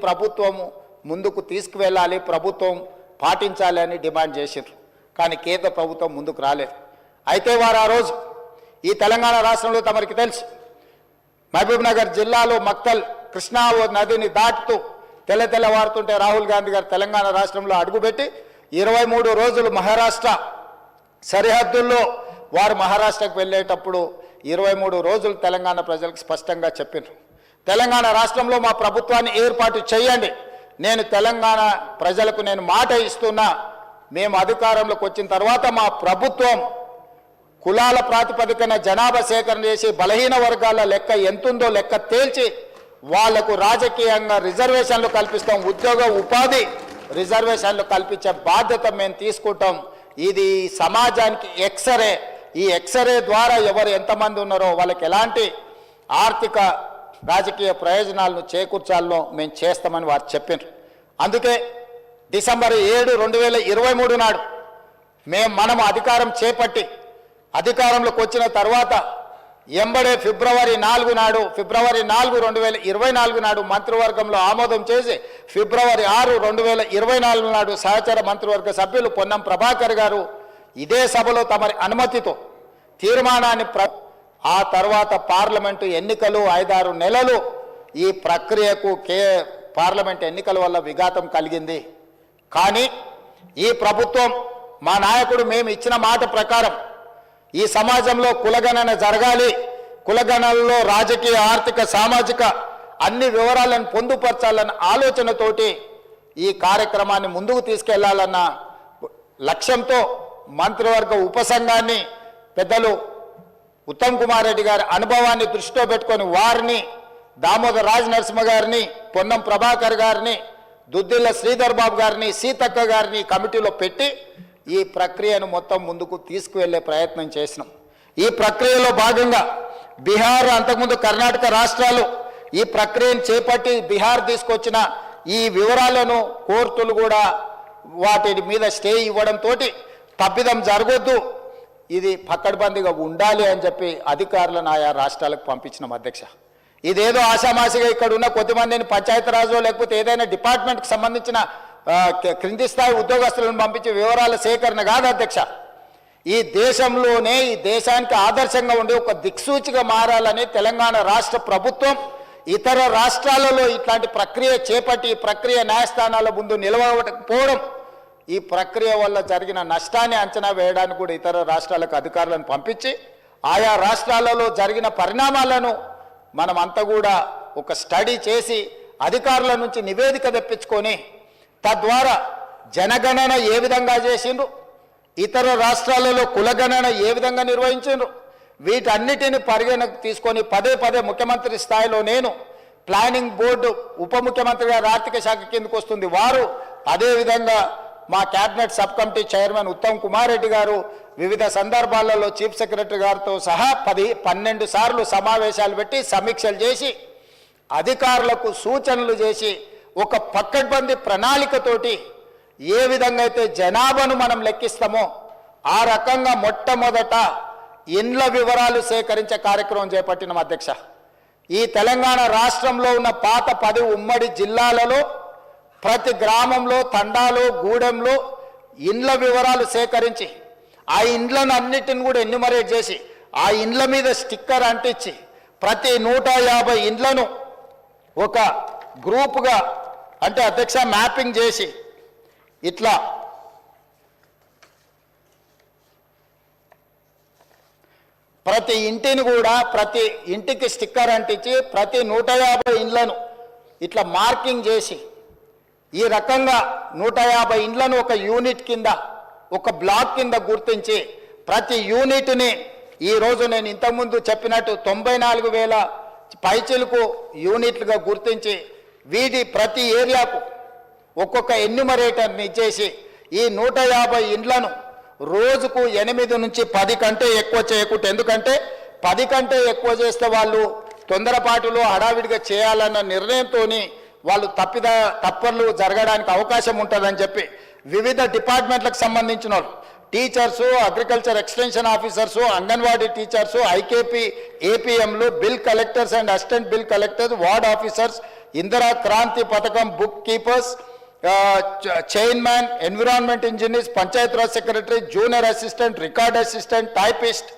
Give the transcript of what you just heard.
ప్రభుత్వము ముందుకు తీసుకువెళ్ళాలి, ప్రభుత్వం పాటించాలి అని డిమాండ్ చేశారు. కానీ కేంద్ర ప్రభుత్వం ముందుకు రాలేదు. అయితే వారు ఆ రోజు ఈ తెలంగాణ రాష్ట్రంలో తమరికి తెలుసు, మహబూబ్నగర్ జిల్లాలో మక్తల్ కృష్ణా నదిని దాటుతూ తెల్లవారుతుంటే రాహుల్ గాంధీ గారు తెలంగాణ రాష్ట్రంలో అడుగుపెట్టి 23 రోజులు మహారాష్ట్ర సరిహద్దుల్లో వారు మహారాష్ట్రకు వెళ్ళేటప్పుడు 23 రోజులు తెలంగాణ ప్రజలకు స్పష్టంగా చెప్పారు, తెలంగాణ రాష్ట్రంలో మా ప్రభుత్వాన్ని ఏర్పాటు చేయండి. నేను తెలంగాణ ప్రజలకు నేను మాట ఇస్తున్నా, మేము అధికారంలోకి వచ్చిన తర్వాత మా ప్రభుత్వం కులాల ప్రాతిపదికన జనాభా సేకరణ చేసి బలహీన వర్గాల లెక్క ఎంతుందో లెక్క తేల్చి వాళ్లకు రాజకీయంగా రిజర్వేషన్లు కల్పిస్తాం, ఉద్యోగ ఉపాధి రిజర్వేషన్లు కల్పించే బాధ్యత మేము తీసుకుంటాం. ఇది సమాజానికి ఎక్స్రే. ఈ ఎక్స్రే ద్వారా ఎవరు ఎంతమంది ఉన్నారో వాళ్ళకి ఎలాంటి ఆర్థిక రాజకీయ ప్రయోజనాలను చేకూర్చాలో మేము చేస్తామని వారు చెప్పారు. అందుకే డిసెంబర్ 7, 2023 నాడు మనం అధికారం చేపట్టి అధికారంలోకి వచ్చిన తర్వాత ఎంబడే ఫిబ్రవరి 4 నాడు 2024 నాడు మంత్రివర్గంలో ఆమోదం చేసి ఫిబ్రవరి 6, 2024 నాడు సహచర మంత్రివర్గ సభ్యులు పొన్నం ప్రభాకర్ గారు ఇదే సభలో తమరి అనుమతితో తీర్మానాన్ని ఆ తర్వాత పార్లమెంటు ఎన్నికలు 5-6 నెలలు ఈ ప్రక్రియకు పార్లమెంట్ ఎన్నికల వల్ల విఘాతం కలిగింది. కానీ ఈ ప్రభుత్వం మా నాయకుడు మేము ఇచ్చిన మాట ప్రకారం ఈ సమాజంలో కులగణన జరగాలి, కులగణనలో రాజకీయ ఆర్థిక సామాజిక అన్ని వివరాలను పొందుపరచాలన్న ఆలోచనతోటి ఈ కార్యక్రమాన్ని ముందుకు తీసుకెళ్లాలన్న లక్ష్యంతో మంత్రివర్గ ఉపసంఘాన్ని పెద్దలు ఉత్తమ్ కుమార్ రెడ్డి గారి అనుభవాన్ని దృష్టిలో పెట్టుకొని వారిని దామోదర్ రాజ్ నరసింహ గారిని, పొన్నం ప్రభాకర్ గారిని, దుద్దిల్ల శ్రీధర్ బాబు గారిని, సీతక్క గారిని కమిటీలో పెట్టి ఈ ప్రక్రియను మొత్తం ముందుకు తీసుకువెళ్లే ప్రయత్నం చేసినాం. ఈ ప్రక్రియలో భాగంగా బీహార్, అంతకుముందు కర్ణాటక రాష్ట్రాలు ఈ ప్రక్రియను చేపట్టి బీహార్ తీసుకొచ్చిన ఈ వివరాలను కోర్టులు కూడా వాటి మీద స్టే ఇవ్వడంతో తప్పిదం జరగొద్దు, ఇది పక్కడబందిగా ఉండాలి అని చెప్పి అధికారులను ఆయా రాష్ట్రాలకు పంపించినాం అధ్యక్ష. ఇదేదో ఆషామాషిగా ఇక్కడ ఉన్న కొద్దిమందిని పంచాయతీరాజు లేకపోతే ఏదైనా డిపార్ట్మెంట్కి సంబంధించిన క్రింది స్థాయి ఉద్యోగస్తులను పంపించే వివరాల సేకరణ కాదు అధ్యక్ష. ఈ దేశంలోనే ఈ దేశానికి ఆదర్శంగా ఉండే ఒక దిక్సూచిగా మారాలని తెలంగాణ రాష్ట్ర ప్రభుత్వం ఇతర రాష్ట్రాలలో ఇట్లాంటి ప్రక్రియ చేపట్టి ఈ ప్రక్రియ న్యాయస్థానాల ముందు నిలవకపోవడం, ఈ ప్రక్రియ వల్ల జరిగిన నష్టాన్ని అంచనా వేయడానికి కూడా ఇతర రాష్ట్రాలకు అధికారులను పంపించి ఆయా రాష్ట్రాలలో జరిగిన పరిణామాలను మనమంతా కూడా ఒక స్టడీ చేసి అధికారుల నుంచి నివేదిక తెప్పించుకొని తద్వారా జనగణన ఏ విధంగా చేసిండ్రు, ఇతర రాష్ట్రాలలో కులగణన ఏ విధంగా నిర్వహించిండ్రు, వీటన్నిటిని పరిగణకు తీసుకొని పదే ముఖ్యమంత్రి స్థాయిలో నేను, ప్లానింగ్ బోర్డు ఉప ముఖ్యమంత్రి గారు ఆర్థిక శాఖ కిందకు వస్తుంది వారు, అదేవిధంగా మా cabinet sub committee chairman Uttam Kumar Reddy గారు వివిధ సందర్భాలలో చీఫ్ సెక్రటరీ గారితో సహా 12 సార్లు సమావేశాలు పెట్టి సమీక్షలు చేసి అధికారులకు సూచనలు చేసి ఒక పక్కడ్బందీ ప్రణాళికతోటి ఏ విధంగా అయితే జనాభాను మనం లెక్కిస్తామో ఆ రకంగా మొట్టమొదట ఇండ్ల వివరాలు సేకరించే కార్యక్రమం చేపట్టినాం అధ్యక్ష. ఈ తెలంగాణ రాష్ట్రంలో ఉన్న పాత 10 ఉమ్మడి జిల్లాలలో ప్రతి గ్రామంలో, తండాలో, గూడెంలో ఇండ్ల వివరాలు సేకరించి ఆ ఇండ్లను అన్నిటిని కూడా ఎన్యుమరేట్ చేసి ఆ ఇండ్ల మీద స్టిక్కర్ అంటించి ప్రతి 150 ఇండ్లను ఒక గ్రూపుగా అంటే అధ్యక్ష మ్యాపింగ్ చేసి ఇట్లా ప్రతి ఇంటిని కూడా ప్రతి ఇంటికి స్టిక్కర్ అంటించి ప్రతి 150 ఇండ్లను ఇట్లా మార్కింగ్ చేసి ఈ రకంగా 150 ఇండ్లను ఒక యూనిట్ కింద ఒక బ్లాక్ కింద గుర్తించి ప్రతి యూనిట్ని ఈరోజు నేను ఇంతకుముందు చెప్పినట్టు 94,000 పైచిలకు యూనిట్లుగా గుర్తించి వీటి ప్రతి ఏరియాకు ఒక్కొక్క ఎన్యుమరేటర్ని ఇచ్చేసి ఈ 150 ఇండ్లను రోజుకు 8 నుంచి 10 కంటే ఎక్కువ చేయకూడదు. ఎందుకంటే 10 కంటే ఎక్కువ చేస్తే వాళ్ళు తొందరపాటులో హడావిడిగా చేయాలన్న నిర్ణయంతో వాళ్ళు తప్పర్లు జరగడానికి అవకాశం ఉంటుందని చెప్పి వివిధ డిపార్ట్మెంట్లకు సంబంధించిన వాళ్ళు teachers, agriculture extension officers, anganwadi teachers, IKP, ఏపీఎంలు, bill collectors and assistant bill collectors, ward officers Indira Kranti Pathakam book keepers, chairman, environment engineers, Panchayati Raj secretary, junior assistant, record assistant, typist,